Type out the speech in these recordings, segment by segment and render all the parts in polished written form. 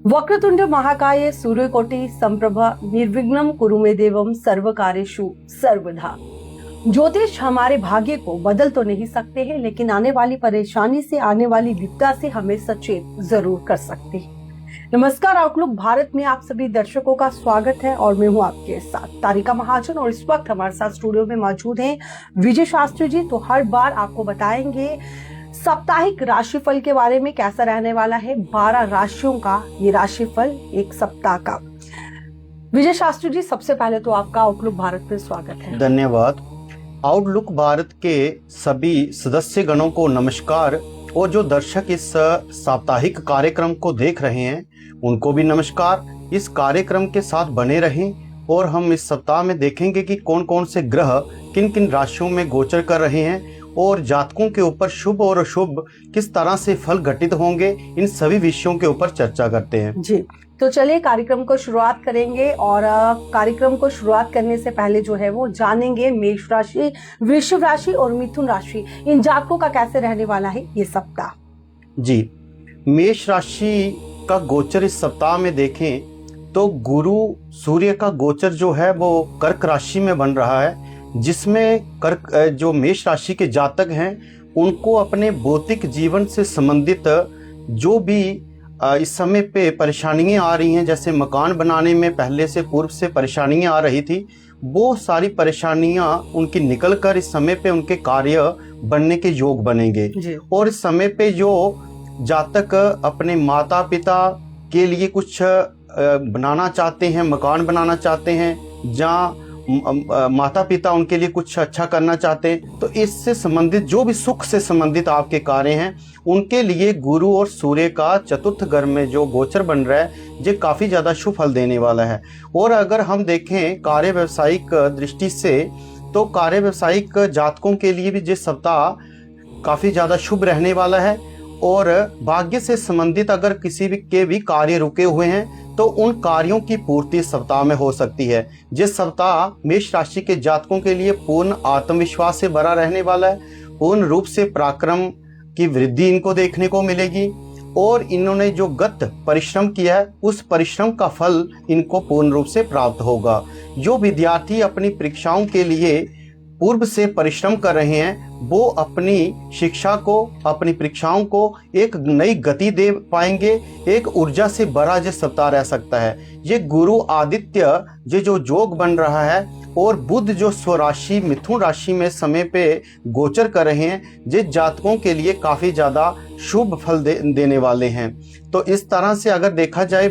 वक्रतुंड महाकाय सूर्यकोटि संप्रभा निर्विघ्नं कुरु मे देवम सर्वकार्येषु सर्वदा। ज्योतिष हमारे भाग्य को बदल तो नहीं सकते हैं, लेकिन आने वाली परेशानी से, आने वाली विपदा से हमें सचेत जरूर कर सकते हैं। नमस्कार, आउटलुक भारत में आप सभी दर्शकों का स्वागत है और मैं हूं आपके साथ तारिका महाजन। और इस वक्त हमारे साथ स्टूडियो में मौजूद हैं विजय शास्त्री जी। तो हर बार आपको बताएंगे साप्ताहिक राशिफल के बारे में, कैसा रहने वाला है 12 राशियों का ये राशिफल एक सप्ताह का। विजय शास्त्री जी, सबसे पहले तो आपका आउटलुक भारत में स्वागत है। धन्यवाद। आउटलुक भारत के सभी सदस्य गणों को नमस्कार, और जो दर्शक इस साप्ताहिक कार्यक्रम को देख रहे हैं उनको भी नमस्कार। इस कार्यक्रम के साथ बने रहें और हम इस सप्ताह में देखेंगे कि कौन कौन से ग्रह किन किन राशियों में गोचर कर रहे हैं और जातकों के ऊपर शुभ और अशुभ किस तरह से फल घटित होंगे, इन सभी विषयों के ऊपर चर्चा करते हैं जी। तो चलिए कार्यक्रम को शुरुआत करेंगे। और कार्यक्रम को शुरुआत करने से पहले जो है वो जानेंगे मेष राशि, वृषभ राशि और मिथुन राशि, इन जातकों का कैसे रहने वाला है ये सप्ताह। जी, मेष राशि का गोचर इस सप्ताह में देखें तो गुरु सूर्य का गोचर जो है वो कर्क राशि में बन रहा है, जिसमें कर्क जो मेष राशि के जातक हैं उनको अपने भौतिक जीवन से संबंधित जो भी इस समय पे परेशानियां आ रही हैं, जैसे मकान बनाने में पहले से पूर्व से परेशानियां आ रही थी, वो सारी परेशानियां उनकी निकल कर इस समय पे उनके कार्य बनने के योग बनेंगे। और इस समय पे जो जातक अपने माता पिता के लिए कुछ बनाना चाहते हैं, मकान बनाना चाहते हैं, जहाँ माता पिता उनके लिए कुछ अच्छा करना चाहते हैं, तो इससे संबंधित जो भी सुख से संबंधित आपके कार्य हैं उनके लिए गुरु और सूर्य का चतुर्थ घर में जो गोचर बन रहा है ये काफ़ी ज़्यादा शुभ फल देने वाला है। और अगर हम देखें कार्य व्यवसायिक दृष्टि से, तो कार्य व्यवसायिक जातकों के लिए भी ये सप्ताह काफ़ी ज़्यादा शुभ रहने वाला है। और भाग्य से संबंधित अगर किसी के भी कार्य रुके हुए हैं तो उन कार्यों की पूर्ति इस सप्ताह में हो सकती है। जिस सप्ताह मेष राशि के जातकों के लिए पूर्ण आत्मविश्वास से भरा रहने वाला है, पूर्ण रूप से पराक्रम की वृद्धि इनको देखने को मिलेगी और इन्होंने जो गत परिश्रम किया है उस परिश्रम का फल इनको पूर्ण रूप से प्राप्त होगा। जो विद्यार्थी अपनी परीक्षाओं के लिए पूर्व से परिश्रम कर रहे हैं वो अपनी शिक्षा को, अपनी परीक्षाओं को एक नई गति दे पाएंगे। एक ऊर्जा से भरा ये सप्ताह रह सकता है। ये गुरु आदित्य ये जो योग बन रहा है और बुध जो स्वराशि मिथुन राशि में समय पे गोचर कर रहे हैं, ये जातकों के लिए काफ़ी ज़्यादा शुभ फल देने वाले हैं। तो इस तरह से अगर देखा जाए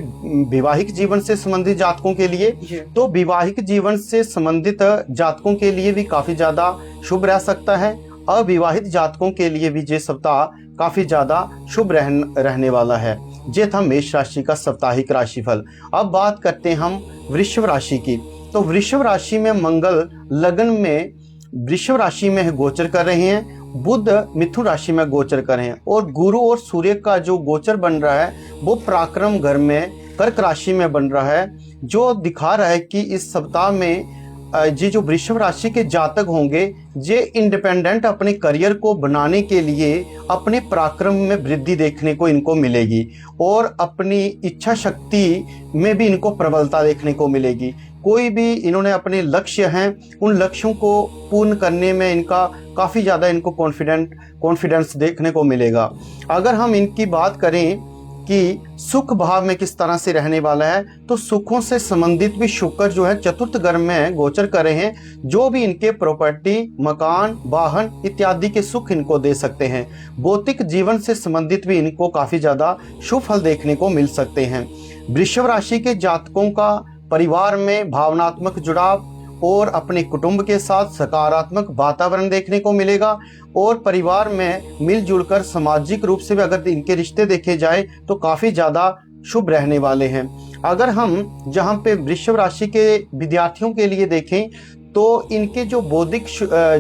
वैवाहिक जीवन से संबंधित जातकों के लिए, तो वैवाहिक जीवन से संबंधित जातकों के लिए भी काफ़ी ज़्यादा शुभ रह सकता है। अविवाहित जातकों के लिए भी ये सप्ताह काफ़ी ज़्यादा शुभ रहने वाला है। ये था मेष राशि का साप्ताहिक राशिफल। अब बात करते हैं हम वृषभ राशि की। तो वृषभ राशि में मंगल लग्न में वृषभ राशि में गोचर कर रहे हैं, बुध मिथुन राशि में गोचर कर रहे हैं और गुरु और सूर्य का जो गोचर बन रहा है वो पराक्रम घर में कर्क राशि में बन रहा है, जो दिखा रहा है कि इस सप्ताह में ये जो वृषभ राशि के जातक होंगे ये इंडिपेंडेंट अपने करियर को बनाने के लिए अपने पराक्रम में वृद्धि देखने को इनको मिलेगी और अपनी इच्छा शक्ति में भी इनको प्रबलता देखने को मिलेगी। कोई भी इन्होंने अपने लक्ष्य हैं उन लक्ष्यों को पूर्ण करने में इनका काफ़ी ज़्यादा इनको कॉन्फिडेंस देखने को मिलेगा। अगर हम इनकी बात करें कि सुख भाव में किस तरह से रहने वाला है, तो सुखों से संबंधित भी शुक्र जो है चतुर्थ घर में गोचर कर रहे हैं, जो भी इनके प्रॉपर्टी, मकान, वाहन इत्यादि के सुख इनको दे सकते हैं। भौतिक जीवन से संबंधित भी इनको काफ़ी ज़्यादा शुभ फल देखने को मिल सकते हैं। वृषभ राशि के जातकों का परिवार में भावनात्मक जुड़ाव और अपने कुटुंब के साथ सकारात्मक वातावरण देखने को मिलेगा और परिवार में मिलजुल कर सामाजिक रूप से भी अगर इनके रिश्ते देखे जाए तो काफ़ी ज़्यादा शुभ रहने वाले हैं। अगर हम जहाँ पे वृषभ राशि के विद्यार्थियों के लिए देखें तो इनके जो बौद्धिक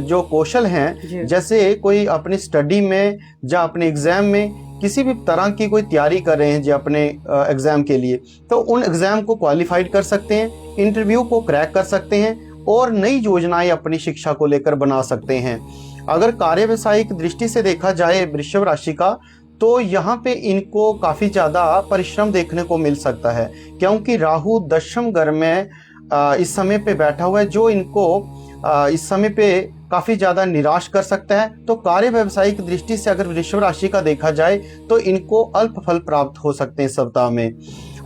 जो कौशल हैं, जैसे कोई अपनी स्टडी में या अपने एग्जाम में किसी भी तरह की कोई तैयारी कर रहे हैं जो अपने एग्जाम के लिए, तो उन एग्जाम को क्वालिफाइड कर सकते हैं, इंटरव्यू को क्रैक कर सकते हैं और नई योजनाएं अपनी शिक्षा को लेकर बना सकते हैं। अगर कार्य व्यवसायिक दृष्टि से देखा जाए वृषभ राशि का, तो यहाँ पे इनको काफ़ी ज़्यादा परिश्रम देखने को मिल सकता है, क्योंकि राहु दशम घर में इस समय पे बैठा हुआ है, जो इनको इस समय पे काफ़ी ज़्यादा निराश कर सकता है। तो कार्य व्यवसायिक दृष्टि से अगर वृषभ राशि का देखा जाए तो इनको अल्प फल प्राप्त हो सकते हैं इस सप्ताह में।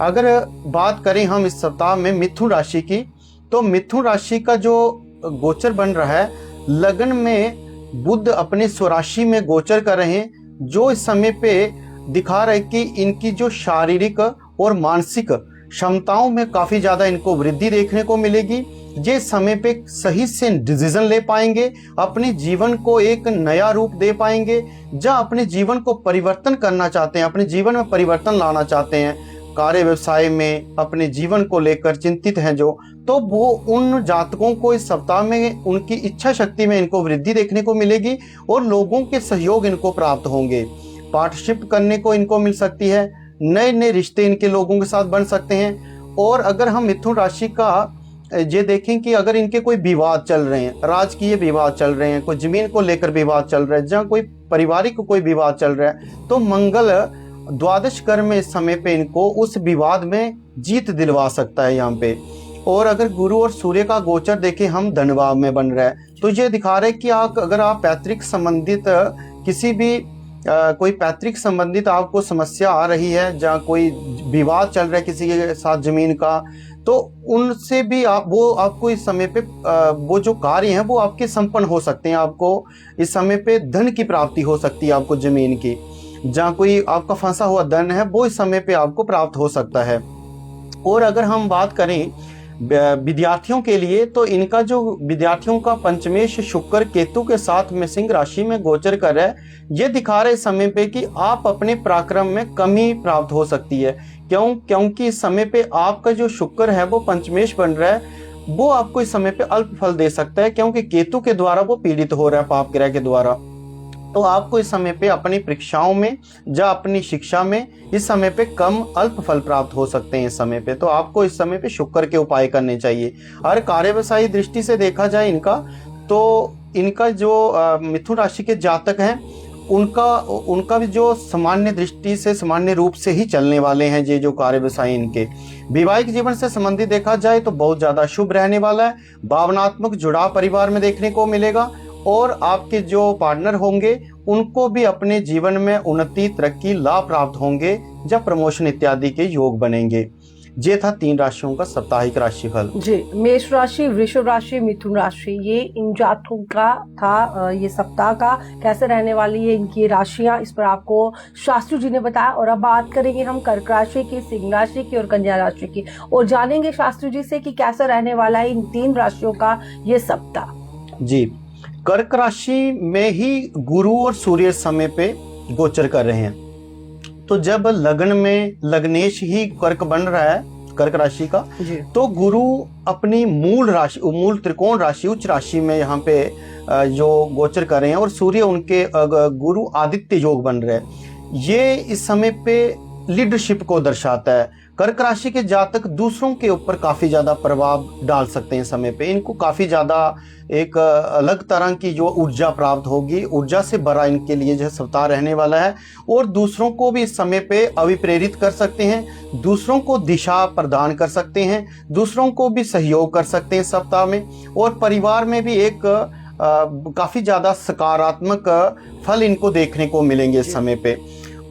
अगर बात करें हम इस सप्ताह में मिथुन राशि की, तो मिथुन राशि का जो गोचर बन रहा है, लग्न में बुध अपने स्वराशि में गोचर कर रहे हैं, जो इस समय पे दिखा रहे कि इनकी जो शारीरिक और मानसिक क्षमताओं में काफ़ी ज़्यादा इनको वृद्धि देखने को मिलेगी। ये समय पे सही से डिसीजन ले पाएंगे, अपने जीवन को एक नया रूप दे पाएंगे। जहाँ अपने जीवन को परिवर्तन करना चाहते हैं, अपने जीवन में परिवर्तन लाना चाहते हैं, कार्य व्यवसाय में अपने जीवन को लेकर चिंतित हैं जो, तो वो उन जातकों को इस सप्ताह में उनकी इच्छा शक्ति में इनको वृद्धि देखने को मिलेगी और लोगों के सहयोग इनको प्राप्त होंगे। पार्टनरशिप करने को इनको मिल सकती है, नए नए रिश्ते इनके लोगों के साथ बन सकते हैं। और अगर हम मिथुन राशि का ये देखें कि अगर इनके कोई विवाद चल रहे हैं, राजकीय विवाद चल रहे हैं, कोई जमीन को लेकर विवाद चल रहा है, जहाँ कोई पारिवारिक कोई विवाद चल रहा है, तो मंगल द्वादश घर में इस समय पे इनको उस विवाद में जीत दिलवा सकता है यहाँ पे। और अगर गुरु और सूर्य का गोचर देखें हम धनभाव में बन रहा है, तो ये दिखा रहा है कि अगर आप पैतृक संबंधित किसी भी कोई पैतृक संबंधित आपको समस्या आ रही है, जहाँ कोई विवाद चल रहा है किसी के साथ जमीन का, तो उनसे भी वो आपको इस समय पे वो जो कार्य हैं वो आपके संपन्न हो सकते हैं। आपको इस समय पे धन की प्राप्ति हो सकती है, आपको जमीन की, जहाँ कोई आपका फंसा हुआ धन है वो इस समय पे आपको प्राप्त हो सकता है। और अगर हम बात करें विद्यार्थियों के लिए, तो इनका जो विद्यार्थियों का पंचमेश शुक्र केतु के साथ में सिंह राशि में गोचर कर रहा है, ये दिखा रहे इस समय पे कि आप अपने पराक्रम में कमी प्राप्त हो सकती है। क्योंकि इस समय पे आपका जो शुक्र है वो पंचमेश बन रहा है, वो आपको इस समय पे अल्प फल दे सकता है, क्योंकि केतु के द्वारा वो पीड़ित हो रहा है, पाप ग्रह के द्वारा। तो आपको इस समय पे अपनी परीक्षाओं में या अपनी शिक्षा में इस समय पे कम अल्प फल प्राप्त हो सकते हैं इस समय पे। तो आपको इस समय पे शुक्र के उपाय करने चाहिए। और कार्य व्यवसायी दृष्टि से देखा जाए तो इनका जो मिथुन राशि के जातक हैं, उनका भी जो सामान्य दृष्टि से सामान्य रूप से ही चलने वाले हैं। ये जो कार्य व्यवसायी इनके वैवाहिक जीवन से संबंधित देखा जाए तो बहुत ज़्यादा शुभ रहने वाला है। भावनात्मक जुड़ाव परिवार में देखने को मिलेगा और आपके जो पार्टनर होंगे उनको भी अपने जीवन में उन्नति, तरक्की, लाभ प्राप्त होंगे जब प्रमोशन इत्यादि के योग बनेंगे। ये था 3 राशियों का साप्ताहिक राशिफल। जी, मेष राशि, वृषभ राशि, मिथुन राशि, ये इन जातकों का था ये सप्ताह का कैसे रहने वाली है इनकी राशियां, इस पर आपको शास्त्री जी ने बताया। और अब बात करेंगे हम कर्क राशि की, सिंह राशि की और कन्या राशि की, और जानेंगे शास्त्री जी से कि कैसा रहने वाला है इन 3 राशियों का ये सप्ताह। जी, कर्क राशि में ही गुरु और सूर्य समय पे गोचर कर रहे हैं। तो जब लग्न में लग्नेश ही कर्क बन रहा है कर्क राशि का, तो गुरु अपनी मूल राशि, मूल त्रिकोण राशि, उच्च राशि में यहाँ पे जो गोचर कर रहे हैं, और सूर्य उनके गुरु आदित्य योग बन रहे हैं। ये इस समय पे लीडरशिप को दर्शाता है। कर्क राशि के जातक दूसरों के ऊपर काफ़ी ज़्यादा प्रभाव डाल सकते हैं समय पे। इनको काफ़ी ज़्यादा एक अलग तरह की जो ऊर्जा प्राप्त होगी, ऊर्जा से भरा इनके लिए जो सप्ताह रहने वाला है, और दूसरों को भी इस समय पे अभिप्रेरित कर सकते हैं, दूसरों को दिशा प्रदान कर सकते हैं, दूसरों को भी सहयोग कर सकते हैं सप्ताह में। और परिवार में भी एक काफ़ी ज़्यादा सकारात्मक फल इनको देखने को मिलेंगे इस समय पे।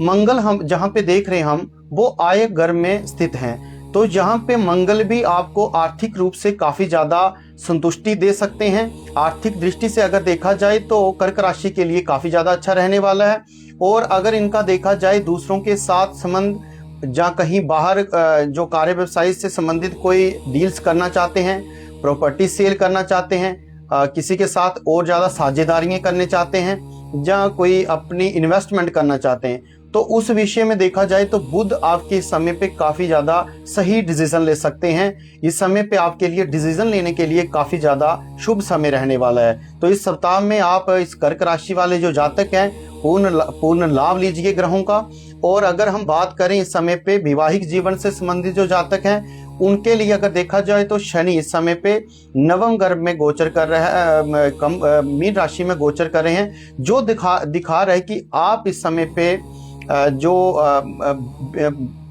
मंगल हम जहाँ पे देख रहे हैं हम वो आय घर में स्थित हैं, तो यहाँ पे मंगल भी आपको आर्थिक रूप से काफ़ी ज़्यादा संतुष्टि दे सकते हैं। आर्थिक दृष्टि से अगर देखा जाए तो कर्क राशि के लिए काफ़ी ज़्यादा अच्छा रहने वाला है। और अगर इनका देखा जाए दूसरों के साथ संबंध, जहाँ कहीं बाहर जो कार्य व्यवसाय से संबंधित कोई डील्स करना चाहते हैं, प्रॉपर्टी सेल करना चाहते हैं, किसी के साथ और ज़्यादा साझेदारियाँ करने चाहते हैं, जहाँ कोई अपनी इन्वेस्टमेंट करना चाहते हैं, तो उस विषय में देखा जाए तो बुध आपके इस समय पे काफ़ी ज़्यादा सही डिसीजन ले सकते हैं। इस समय पे आपके लिए डिसीजन लेने के लिए काफ़ी ज़्यादा शुभ समय रहने वाला है। तो इस सप्ताह में आप इस कर्क राशि वाले जो जातक हैं पूर्ण लाभ लीजिए ग्रहों का। और अगर हम बात करें इस समय पे वैवाहिक जीवन से संबंधित जो जातक हैं उनके लिए अगर देखा जाए तो शनि इस समय पे नवम घर में गोचर कर रहा है, मीन राशि में गोचर कर रहे हैं, जो दिखा रहा है कि आप इस समय पे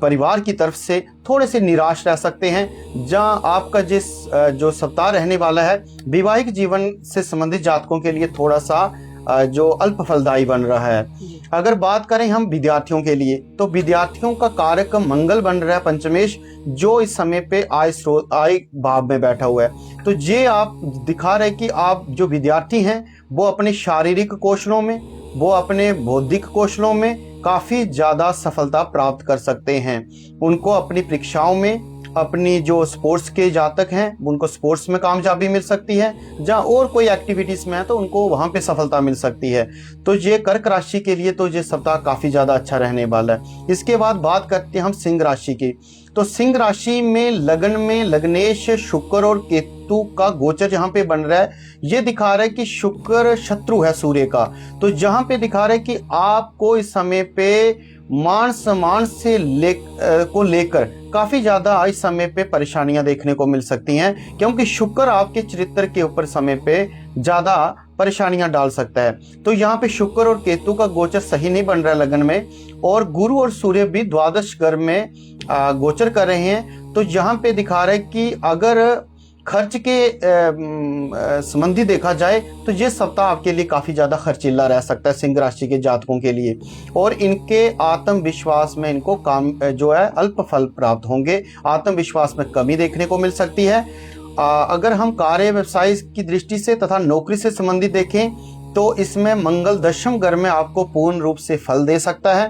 परिवार की तरफ से थोड़े से निराश रह सकते हैं। जहां आपका जो सप्ताह रहने वाला है वैवाहिक जीवन से संबंधित जातकों के लिए थोड़ा सा जो अल्प फलदायी बन रहा है। अगर बात करें हम विद्यार्थियों के लिए, तो विद्यार्थियों का कारक मंगल बन रहा है पंचमेश, जो इस समय पे आय भाव में बैठा हुआ है। तो ये आप दिखा रहे कि आप जो विद्यार्थी हैं वो अपने शारीरिक कौशलों में, वो अपने बौद्धिक कौशलों में काफी ज्यादा सफलता प्राप्त कर सकते हैं। उनको अपनी परीक्षाओं में, अपनी जो स्पोर्ट्स के जातक हैं उनको स्पोर्ट्स में कामयाबी मिल सकती है। जहाँ और कोई एक्टिविटीज में है तो उनको वहां पे सफलता मिल सकती है। तो ये कर्क राशि के लिए तो ये सप्ताह काफी ज्यादा अच्छा रहने वाला है। इसके बाद बात करते हैं हम सिंह राशि की। तो सिंह राशि में लगन में लग्नेश शुक्र और केतु का गोचर जहां पे बन रहा है, ये दिखा रहा है कि शुक्र शत्रु है सूर्य का। तो जहां पे दिखा रहा है कि आपको इस समय पे मान सम्मान से लेकर काफी ज्यादा इस समय पे परेशानियां देखने को मिल सकती हैं, क्योंकि शुक्र आपके चरित्र के ऊपर समय पे ज्यादा परेशानियां डाल सकता है। तो यहाँ पे शुक्र और केतु का गोचर सही नहीं बन रहा है लगन में, और गुरु और सूर्य भी द्वादश घर में गोचर कर रहे हैं। तो यहाँ पे दिखा रहा है कि अगर खर्च के संबंधी देखा जाए तो ये सप्ताह आपके लिए काफी ज्यादा खर्चीला रह सकता है सिंह राशि के जातकों के लिए, और इनके आत्मविश्वास में इनको काम जो है अल्प फल प्राप्त होंगे। आत्मविश्वास में कमी देखने को मिल सकती है। अगर हम कार्य व्यवसाय की दृष्टि से तथा नौकरी से संबंधित देखें तो इसमें मंगल दशम घर में आपको पूर्ण रूप से फल दे सकता है।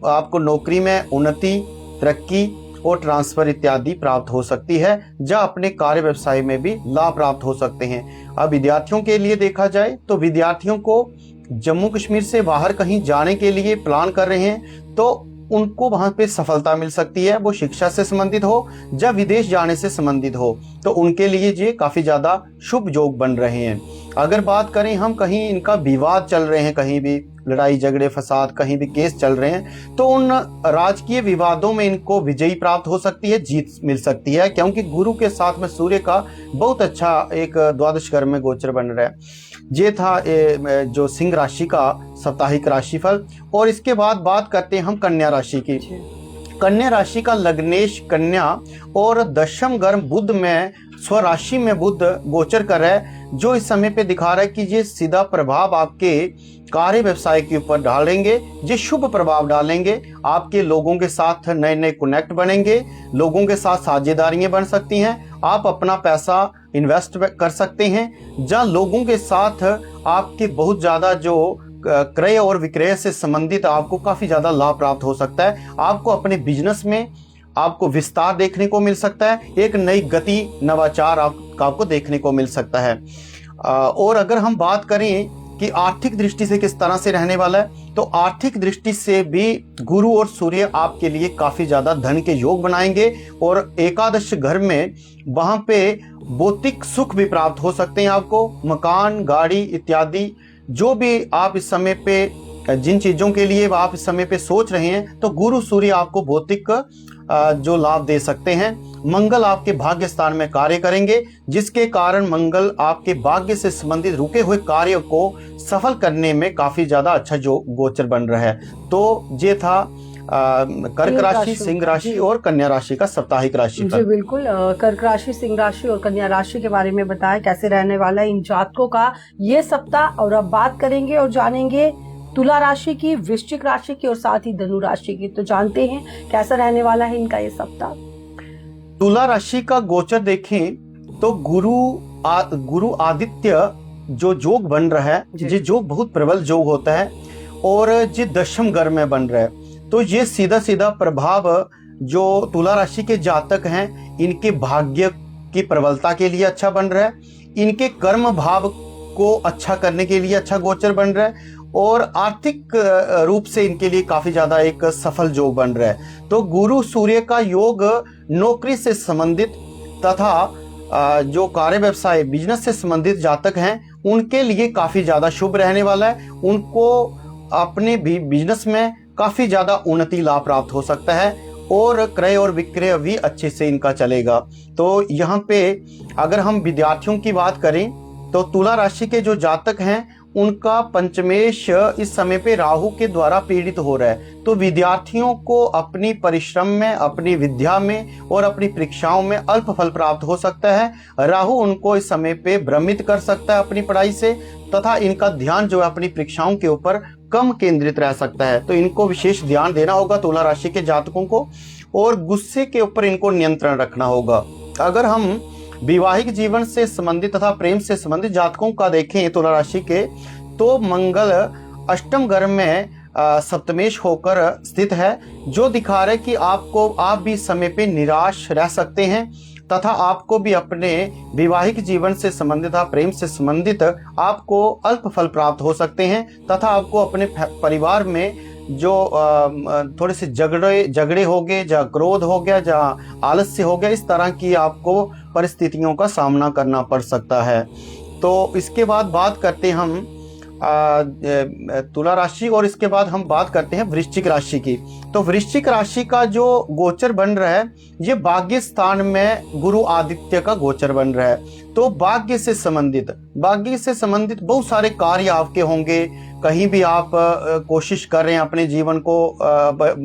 आपको नौकरी में उन्नति, तरक्की और ट्रांसफर इत्यादि प्राप्त हो सकती है, जहां अपने कार्य व्यवसाय में भी लाभ प्राप्त हो सकते हैं। अब विद्यार्थियों के लिए देखा जाए तो विद्यार्थियों को जम्मू कश्मीर से बाहर कहीं जाने के लिए प्लान कर रहे हैं तो उनको वहां पे सफलता मिल सकती है। वो शिक्षा से संबंधित हो या विदेश जाने से संबंधित हो, तो उनके लिए ये काफी ज्यादा शुभ योग बन रहे हैं। अगर बात करें हम कहीं इनका विवाद चल रहे हैं, कहीं भी लड़ाई झगड़े फसाद कहीं भी केस चल रहे हैं, तो उन राजकीय विवादों में इनको विजयी प्राप्त हो सकती है, जीत मिल सकती है, क्योंकि गुरु के साथ में सूर्य का बहुत अच्छा एक द्वादश घर में गोचर बन रहा है। ये था जो सिंह राशि का साप्ताहिक राशिफल। और इसके बाद बात करते हैं हम कन्या राशि की। कन्या राशि का लग्नेश कन्या और दशम घर बुध में स्वराशि में बुध गोचर कर रहा है, जो इस समय पे दिखा रहा है कि ये सीधा प्रभाव आपके कार्य व्यवसाय के ऊपर डालेंगे। ये शुभ प्रभाव डालेंगे, आपके लोगों के साथ नए नए कनेक्ट बनेंगे, लोगों के साथ साझेदारियां बन सकती हैं, आप अपना पैसा इन्वेस्ट कर सकते हैं। जहां लोगों के साथ आपके बहुत ज्यादा जो क्रय और विक्रय से संबंधित आपको काफी ज्यादा लाभ प्राप्त हो सकता है। आपको अपने बिजनेस में आपको विस्तार देखने को मिल सकता है, एक नई गति नवाचार आपको देखने को मिल सकता है। और अगर हम बात करें कि आर्थिक दृष्टि से किस तरह से रहने वाला है, तो आर्थिक दृष्टि से भी गुरु और सूर्य आपके लिए काफी ज्यादा धन के योग बनाएंगे, और एकादश घर में वहां पे भौतिक सुख भी प्राप्त हो सकते हैं। आपको मकान, गाड़ी इत्यादि जो भी आप इस समय पे जिन चीजों के लिए आप इस समय पे सोच रहे हैं, तो गुरु सूर्य आपको भौतिक जो लाभ दे सकते हैं। मंगल आपके भाग्य स्थान में कार्य करेंगे, जिसके कारण मंगल आपके भाग्य से संबंधित रुके हुए कार्य को सफल करने में काफी ज्यादा अच्छा जो गोचर बन रहा है। तो ये था कर्क राशि, सिंह राशि और कन्या राशि का साप्ताहिक राशि। जी बिल्कुल, कर्क राशि, सिंह राशि और कन्या राशि के बारे में बताया कैसे रहने वाला है इन जातकों का ये सप्ताह। और अब बात करेंगे और जानेंगे तुला राशि की, वृश्चिक राशि की और साथ ही धनु राशि की। तो जानते हैं कैसा रहने वाला है इनका ये सप्ताह। तुला राशि का गोचर देखें तो गुरु आदित्य जो योग बन रहा है, ये योग बहुत प्रबल योग होता है, और ये दशम घर में बन रहा है। तो ये सीधा सीधा प्रभाव जो तुला राशि के जातक हैं इनके भाग्य की प्रबलता के लिए अच्छा बन रहा है, इनके कर्म भाव को अच्छा करने के लिए अच्छा गोचर बन रहा है, और आर्थिक रूप से इनके लिए काफी ज्यादा एक सफल योग बन रहा है। तो गुरु सूर्य का योग नौकरी से संबंधित तथा जो कार्य व्यवसाय बिजनेस से संबंधित जातक हैं उनके लिए काफी ज्यादा शुभ रहने वाला है। उनको अपने भी बिजनेस में काफी ज्यादा उन्नति लाभ प्राप्त हो सकता है, और क्रय और विक्रय भी अच्छे से इनका चलेगा। तो यहाँ पे अगर हम विद्यार्थियों की बात करें तो तुला राशि के जो जातक हैं उनका पंचमेश इस समय पे राहु के द्वारा पीड़ित हो रहा है। तो विद्यार्थियों को अपनी परिश्रम में, अपनी विद्या में और अपनी परीक्षाओं में अल्प फल प्राप्त हो सकता है। राहु उनको इस समय पे भ्रमित कर सकता है अपनी पढ़ाई से, तथा इनका ध्यान जो है अपनी परीक्षाओं के ऊपर कम केंद्रित रह सकता है। तो इनको विशेष ध्यान देना होगा तुला राशि के जातकों को, और गुस्से के ऊपर इनको नियंत्रण रखना होगा। अगर हम वैवाहिक जीवन से संबंधित तथा प्रेम से संबंधित जातकों का देखें तुला राशि के, तो मंगल अष्टम घर में सप्तमेश होकर स्थित है, जो दिखा रहा है कि आप भी इस समय पे निराश रह सकते हैं, तथा आपको भी अपने वैवाहिक जीवन से संबंधित तथा प्रेम से संबंधित आपको अल्प फल प्राप्त हो सकते हैं, तथा आपको अपने परिवार में जो थोड़े से झगड़े हो गए, या क्रोध हो गया, या आलस्य हो गया, इस तरह की आपको परिस्थितियों का सामना करना पड़ सकता है। तो इसके बाद बात करते हैं हम तुला राशि, और इसके बाद हम बात करते हैं वृश्चिक राशि की। तो वृश्चिक राशि का जो गोचर बन रहा है, ये भाग्य स्थान में गुरु आदित्य का गोचर बन रहा है। तो भाग्य से संबंधित बहुत सारे कार्य आपके होंगे। कहीं भी आप कोशिश कर रहे हैं अपने जीवन को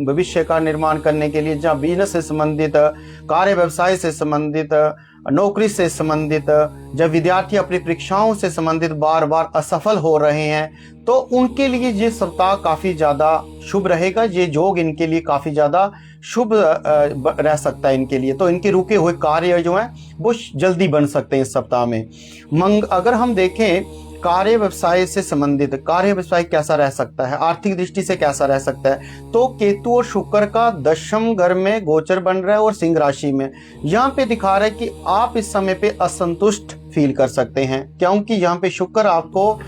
भविष्य का निर्माण करने के लिए, जहाँ बिजनेस से संबंधित, कार्य व्यवसाय से संबंधित, नौकरी से संबंधित, जब विद्यार्थी अपनी परीक्षाओं से संबंधित बार बार असफल हो रहे हैं, तो उनके लिए ये सप्ताह काफ़ी ज़्यादा शुभ रहेगा। ये योग इनके लिए काफ़ी ज़्यादा शुभ रह सकता है इनके लिए। तो इनके रुके हुए कार्य जो हैं वो जल्दी बन सकते हैं इस सप्ताह में। अगर हम देखें कार्य व्यवसाय से संबंधित, कार्य व्यवसाय कैसा रह सकता है, आर्थिक दृष्टि से कैसा रह सकता है, तो केतु और शुक्र का दशम घर में गोचर बन रहा है और सिंह राशि में। यहाँ पे दिखा रहा है कि आप इस समय पे असंतुष्ट फील कर सकते हैं, क्योंकि यहाँ पे शुक्र आपको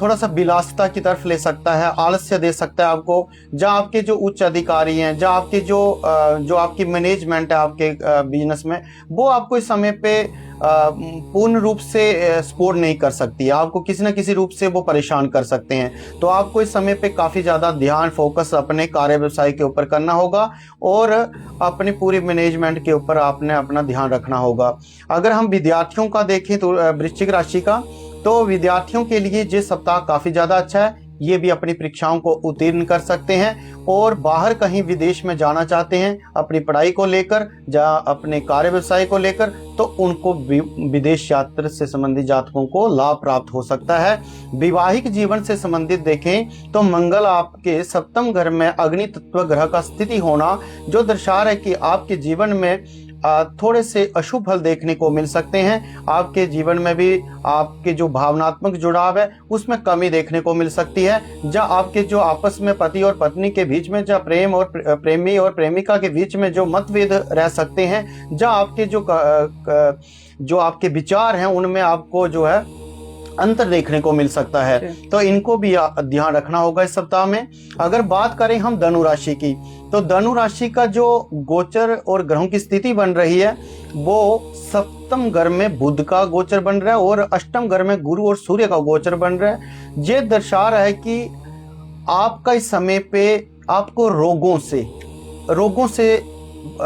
थोड़ा सा विलासिता की तरफ ले सकता है, आलस्य दे सकता है आपको। जहाँ आपके जो उच्च अधिकारी हैं, जहाँ आपके जो आपकी मैनेजमेंट है आपके बिजनेस में, वो आपको इस समय पे पूर्ण रूप से सपोर्ट नहीं कर सकती है, आपको किसी न किसी रूप से वो परेशान कर सकते हैं। तो आपको इस समय पे काफ़ी ज़्यादा ध्यान, फोकस अपने कार्य व्यवसाय के ऊपर करना होगा, और अपनी पूरी मैनेजमेंट के ऊपर आपने अपना ध्यान रखना होगा। अगर हम विद्यार्थियों का देखें तो वृश्चिक राशि का, तो विद्यार्थियों के लिए ये सप्ताह काफ़ी ज़्यादा अच्छा है। ये भी अपनी परीक्षाओं को उत्तीर्ण कर सकते हैं, और बाहर कहीं विदेश में जाना चाहते हैं अपनी पढ़ाई को लेकर या अपने कार्य व्यवसाय को लेकर, तो उनको विदेश यात्रा से संबंधित जातकों को लाभ प्राप्त हो सकता है। वैवाहिक जीवन से संबंधित देखें तो मंगल आपके सप्तम घर में अग्नि तत्व ग्रह का स्थिति होना, जो दर्शा रहा है कि आपके जीवन में थोड़े से अशुभ फल देखने को मिल सकते हैं। आपके जीवन में भी आपके जो भावनात्मक जुड़ाव है उसमें कमी देखने को मिल सकती है। जहाँ आपके जो आपस में पति और पत्नी के बीच में, जहाँ प्रेम और प्रेमी और प्रेमिका के बीच में जो मतभेद रह सकते हैं, जहाँ आपके जो आपके विचार हैं उनमें आपको जो है अंतर देखने को मिल सकता है। तो इनको भी ध्यान रखना होगा इस सप्ताह में। अगर बात करें हम धनु राशि की, तो धनु राशि का जो गोचर और ग्रहों की स्थिति बन रही है, वो सप्तम घर में बुध का गोचर बन रहा है और अष्टम घर में गुरु और सूर्य का गोचर बन रहा है। ये दर्शा रहा है कि आपका इस समय पे आपको रोगों से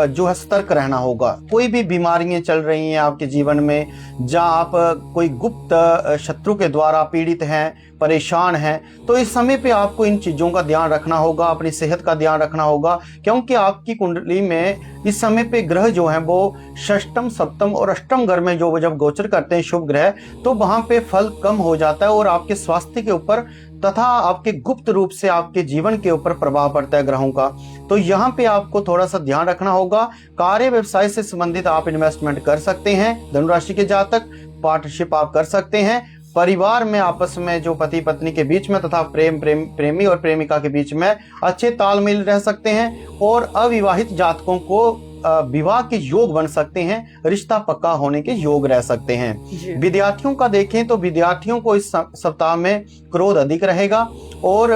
जो है सतर्क रहना होगा। कोई भी बीमारियां चल रही हैं आपके जीवन में, जहाँ आप कोई गुप्त शत्रु के द्वारा पीड़ित हैं, परेशान हैं, तो इस समय पे आपको इन चीज़ों का ध्यान रखना होगा, अपनी सेहत का ध्यान रखना होगा, क्योंकि आपकी कुंडली में इस समय पे ग्रह जो हैं वो षष्टम, सप्तम और अष्टम घर में जो जब गोचर करते हैं शुभ ग्रह, तो वहाँ पे फल कम हो जाता है और आपके स्वास्थ्य के ऊपर तथा आपके गुप्त रूप से आपके जीवन के ऊपर प्रभाव पड़ता है ग्रहों का। तो यहाँ पे आपको थोड़ा सा ध्यान रखना होगा। कार्य व्यवसाय से संबंधित आप इन्वेस्टमेंट कर सकते हैं, धनुराशि के जातक पार्टनरशिप आप कर सकते हैं। परिवार में आपस में जो पति पत्नी के बीच में तथा प्रेमी और प्रेमिका के बीच में अच्छे तालमेल रह सकते हैं, और अविवाहित जातकों को विवाह के योग बन सकते हैं, रिश्ता पक्का होने के योग रह सकते हैं। विद्यार्थियों का देखें तो विद्यार्थियों को इस सप्ताह में क्रोध अधिक रहेगा, और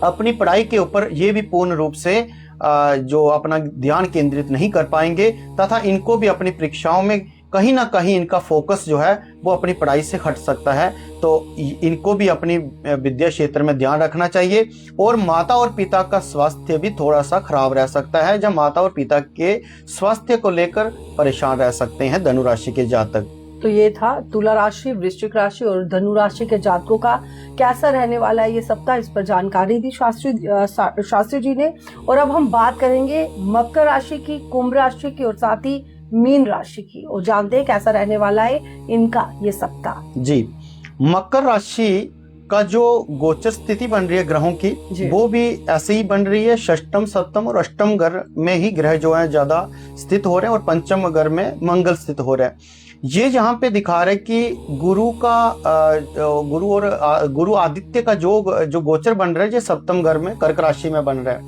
अपनी पढ़ाई के ऊपर ये भी पूर्ण रूप से जो अपना ध्यान केंद्रित नहीं कर पाएंगे, तथा इनको भी अपनी परीक्षाओं में कहीं ना कहीं इनका फोकस जो है वो अपनी पढ़ाई से हट सकता है। तो इनको भी अपनी विद्या क्षेत्र में ध्यान रखना चाहिए। और माता और पिता का स्वास्थ्य भी थोड़ा सा खराब रह सकता है, जब माता और पिता के स्वास्थ्य को लेकर परेशान रह सकते हैं धनु राशि के जातक। तो ये था तुला राशि, वृश्चिक राशि और धनु राशि के जातकों का कैसा रहने वाला है ये सप्ताह, इस पर जानकारी दी शास्त्री जी ने। और अब हम बात करेंगे मकर राशि की, कुंभ राशि की और साथ ही मीन राशि की, और जानते हैं कैसा रहने वाला है इनका ये सप्ताह। जी, मकर राशि का जो गोचर स्थिति बन रही है ग्रहों की, वो भी ऐसे ही बन रही है। षष्टम, सप्तम और अष्टम घर में ही ग्रह जो है ज्यादा स्थित हो रहे हैं और पंचम घर में मंगल स्थित हो रहा है। ये यहाँ पे दिखा रहे कि गुरु आदित्य का जो गोचर बन रहा है, जो सप्तम घर में कर्क राशि में बन रहा है,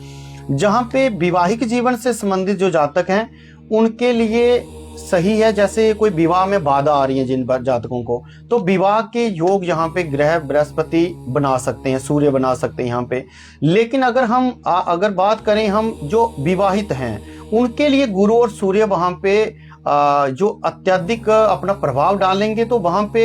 जहाँ पे विवाहिक जीवन से संबंधित जो जातक हैं उनके लिए सही है। जैसे कोई विवाह में बाधा आ रही है जिन जातकों को, तो विवाह के योग यहाँ पे ग्रह बृहस्पति बना सकते हैं, सूर्य बना सकते हैं यहाँ पे। लेकिन अगर बात करें हम जो विवाहित हैं उनके लिए गुरु और सूर्य वहां पे जो अत्यधिक अपना प्रभाव डालेंगे, तो वहां पे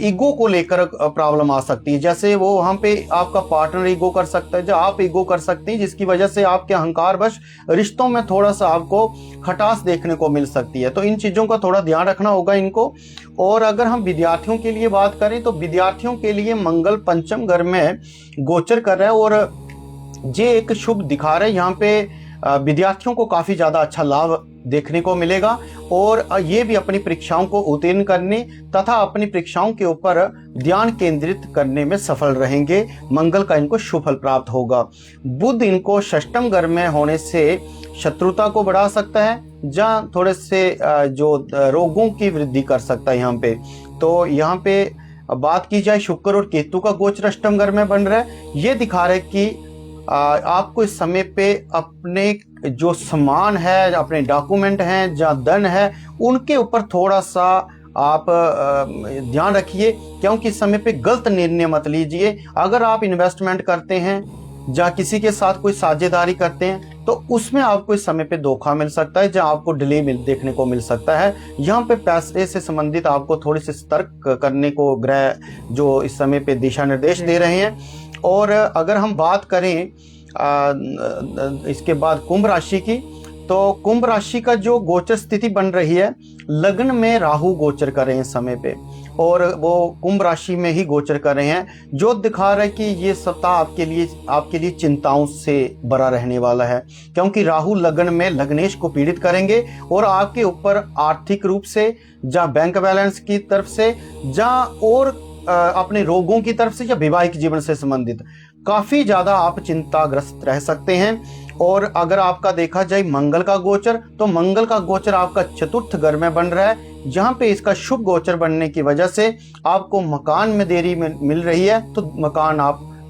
ईगो को लेकर प्रॉब्लम आ सकती है। जैसे वो वहां पे आपका पार्टनर ईगो कर सकता है, जो आप ईगो कर सकते हैं, जिसकी वजह से आपके अहंकारवश रिश्तों में थोड़ा सा आपको खटास देखने को मिल सकती है। तो इन चीजों का थोड़ा ध्यान रखना होगा इनको। और अगर हम विद्यार्थियों के लिए बात करें तो विद्यार्थियों के लिए मंगल पंचम घर में गोचर कर रहा है और ये एक शुभ दिखा रहा है। यहाँ पे विद्यार्थियों को काफी ज्यादा अच्छा लाभ देखने को मिलेगा और ये भी अपनी परीक्षाओं को उत्तीर्ण करने तथा अपनी परीक्षाओं के ऊपर ध्यान केंद्रित करने में सफल रहेंगे। मंगल का इनको शुभ फल प्राप्त होगा। बुध इनको षष्टम घर में होने से शत्रुता को बढ़ा सकता है, जहाँ थोड़े से जो रोगों की वृद्धि कर सकता है यहाँ पे। तो यहाँ पे बात की जाए शुक्र और केतु का गोचर अष्टम घर में बन रहा है, ये दिखा रहा है कि आपको इस समय पे अपने जो सामान है, अपने डॉक्यूमेंट हैं, जहाँ धन है, उनके ऊपर थोड़ा सा आप ध्यान रखिए, क्योंकि इस समय पे गलत निर्णय मत लीजिए। अगर आप इन्वेस्टमेंट करते हैं, जहाँ किसी के साथ कोई साझेदारी करते हैं, तो उसमें आपको इस समय पे धोखा मिल सकता है, जहाँ आपको डिले देखने को मिल सकता है। यहाँ पे पैसे से संबंधित आपको थोड़ी सी सतर्क करने को ग्रह जो इस समय पे दिशा निर्देश दे रहे हैं। और अगर हम बात करें इसके बाद कुंभ राशि की, तो कुंभ राशि का जो गोचर स्थिति बन रही है, लग्न में राहु गोचर कर रहे हैं समय पे, और वो कुंभ राशि में ही गोचर कर रहे हैं, जो दिखा रहा है कि ये सप्ताह आपके लिए चिंताओं से भरा रहने वाला है। क्योंकि राहु लग्न में लग्नेश को पीड़ित करेंगे और आपके ऊपर आर्थिक रूप से, जहाँ बैंक बैलेंस की तरफ से, जहाँ और अपने रोगों की तरफ से, या वैवाहिक जीवन से संबंधित काफी ज्यादा आप चिंताग्रस्त रह सकते हैं। और अगर आपका देखा जाए मंगल का गोचर, तो मंगल का गोचर आपका चतुर्थ घर में बन रहा है, जहां पे इसका शुभ गोचर बनने की वजह से आपको मकान में देरी मिल रही है, तो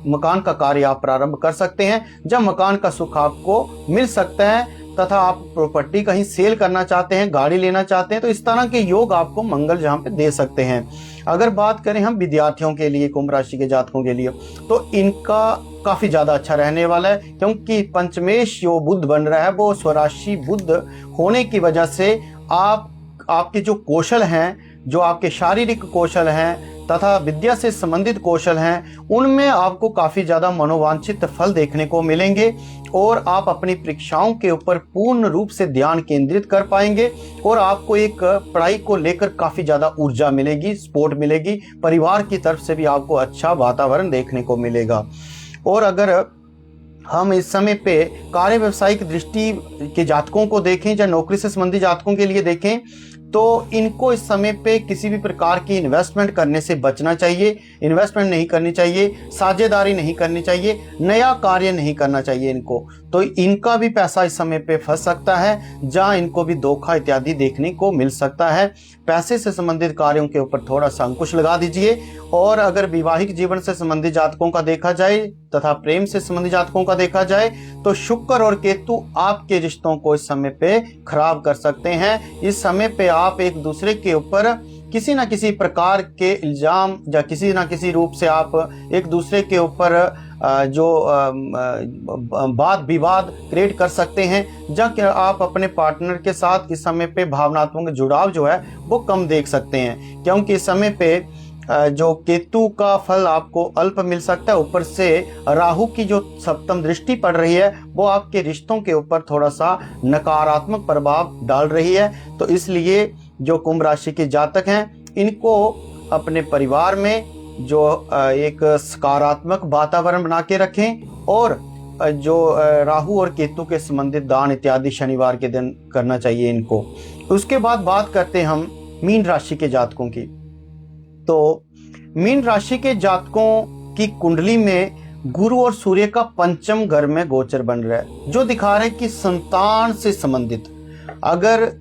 मकान का कार्य आप प्रारंभ कर सकते हैं, जब मकान का सुख आपको मिल सकता है। तथा आप प्रॉपर्टी कहीं सेल करना चाहते हैं, गाड़ी लेना चाहते हैं, तो इस तरह के योग आपको मंगल जहां पे दे सकते हैं। अगर बात करें हम विद्यार्थियों के लिए, कुंभ राशि के जातकों के लिए, तो इनका काफी ज्यादा अच्छा रहने वाला है, क्योंकि पंचमेश जो बुध बन रहा है वो स्वराशि बुध होने की वजह से आपके जो कौशल हैं, जो आपके शारीरिक कौशल हैं तथा विद्या से संबंधित कौशल हैं, उनमें आपको काफी ज्यादा मनोवांछित फल देखने को मिलेंगे और आप अपनी परीक्षाओं के ऊपर पूर्ण रूप से ध्यान केंद्रित कर पाएंगे और आपको एक पढ़ाई को लेकर काफी ज्यादा ऊर्जा मिलेगी, सपोर्ट मिलेगी, परिवार की तरफ से भी आपको अच्छा वातावरण देखने को मिलेगा। और अगर हम इस समय पे कार्य व्यवसायिक दृष्टि के जातकों को देखें, या नौकरी से संबंधित जातकों के लिए देखें, तो इनको इस समय पे किसी भी प्रकार की इन्वेस्टमेंट करने से बचना चाहिए। इन्वेस्टमेंट नहीं करनी चाहिए, साझेदारी नहीं करनी चाहिए, नया कार्य नहीं करना चाहिए इनको। तो इनका भी पैसा इस समय पे फंस सकता है, जहां इनको भी धोखा इत्यादि देखने को मिल सकता है। पैसे से संबंधित कार्यों के ऊपर थोड़ा सा अंकुश लगा दीजिए। और अगर वैवाहिक जीवन से संबंधित जातकों का देखा जाए तथा प्रेम से संबंधित जातकों का देखा जाए, तो शुक्र और केतु आपके रिश्तों को इस समय पे खराब कर सकते हैं। इस समय पे आप एक दूसरे के ऊपर किसी न किसी प्रकार के इल्जाम या किसी न किसी रूप से आप एक दूसरे के ऊपर जो वाद विवाद क्रिएट कर सकते हैं, जहाँ आप अपने पार्टनर के साथ इस समय पे भावनात्मक जुड़ाव जो है वो कम देख सकते हैं। क्योंकि इस समय पे जो केतु का फल आपको अल्प मिल सकता है, ऊपर से राहु की जो सप्तम दृष्टि पड़ रही है वो आपके रिश्तों के ऊपर थोड़ा सा नकारात्मक प्रभाव डाल रही है। तो इसलिए जो कुंभ राशि के जातक हैं, इनको अपने परिवार में जो एक सकारात्मक वातावरण बना के रखें और जो राहु और केतु के संबंधित दान इत्यादि शनिवार के दिन करना चाहिए इनको। उसके बाद बात करते हैं हम मीन राशि के जातकों की। तो मीन राशि के जातकों की कुंडली में गुरु और सूर्य का पंचम घर में गोचर बन रहा है, जो दिखा रहा है कि संतान से संबंधित, अगर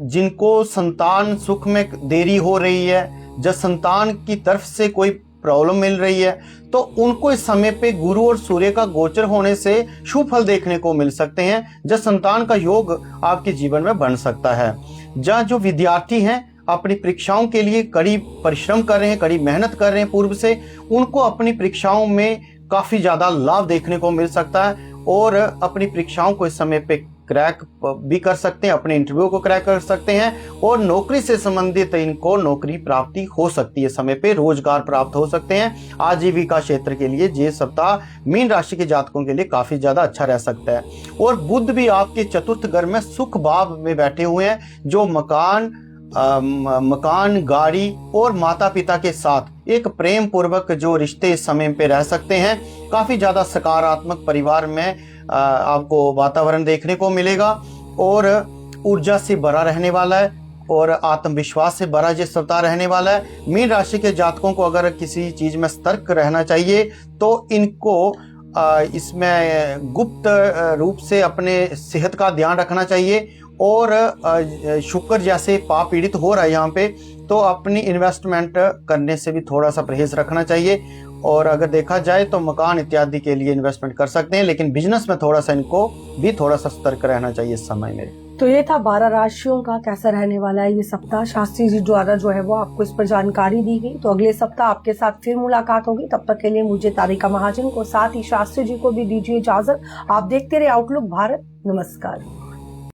जिनको संतान सुख में देरी हो रही है, जब संतान की तरफ से कोई प्रॉब्लम मिल रही है, तो उनको इस समय पे गुरु और सूर्य का गोचर होने से शुभ फल देखने को मिल सकते हैं, जब संतान का योग आपके जीवन में बन सकता है। जहाँ जो विद्यार्थी हैं अपनी परीक्षाओं के लिए कड़ी परिश्रम कर रहे हैं, कड़ी मेहनत कर रहे हैं पूर्व से, उनको अपनी परीक्षाओं में काफी ज्यादा लाभ देखने को मिल सकता है और अपनी परीक्षाओं को इस समय पे क्रैक भी कर सकते हैं, अपने इंटरव्यू को क्रैक कर सकते हैं और नौकरी से संबंधित इनको नौकरी प्राप्ति हो सकती है, समय पे रोजगार प्राप्त हो सकते हैं। आजीविका क्षेत्र के लिए ये सप्ताह मीन राशि के जातकों के लिए काफी ज्यादा अच्छा रह सकता है। और बुध भी आपके चतुर्थ घर में सुख भाव में बैठे हुए हैं, जो मकान, गाड़ी और माता पिता के साथ एक प्रेम पूर्वक जो रिश्ते इस समय पे रह सकते हैं। काफी ज्यादा सकारात्मक परिवार में आपको वातावरण देखने को मिलेगा और ऊर्जा से भरा रहने वाला है और आत्मविश्वास से भरा ये सप्ताह रहने वाला है। मीन राशि के जातकों को अगर किसी चीज में सतर्क रहना चाहिए तो इनको इसमें गुप्त रूप से अपने सेहत का ध्यान रखना चाहिए और शुक्र जैसे पाप पीड़ित हो रहा है यहाँ पे, तो अपनी इन्वेस्टमेंट करने से भी थोड़ा सा परहेज रखना चाहिए। और अगर देखा जाए तो मकान इत्यादि के लिए इन्वेस्टमेंट कर सकते हैं, लेकिन बिजनेस में थोड़ा सा इनको भी थोड़ा सा सतर्क रहना चाहिए इस समय में। तो ये था 12 राशियों का कैसा रहने वाला है ये सप्ताह। शास्त्री जी द्वारा जो है वो आपको इस पर जानकारी दी गई। तो अगले सप्ताह आपके साथ फिर मुलाकात होगी। तब तक के लिए मुझे तारिका महाजन को, साथ ही शास्त्री जी को भी दीजिए इजाजत। आप देखते रहे आउटलुक भारत। नमस्कार।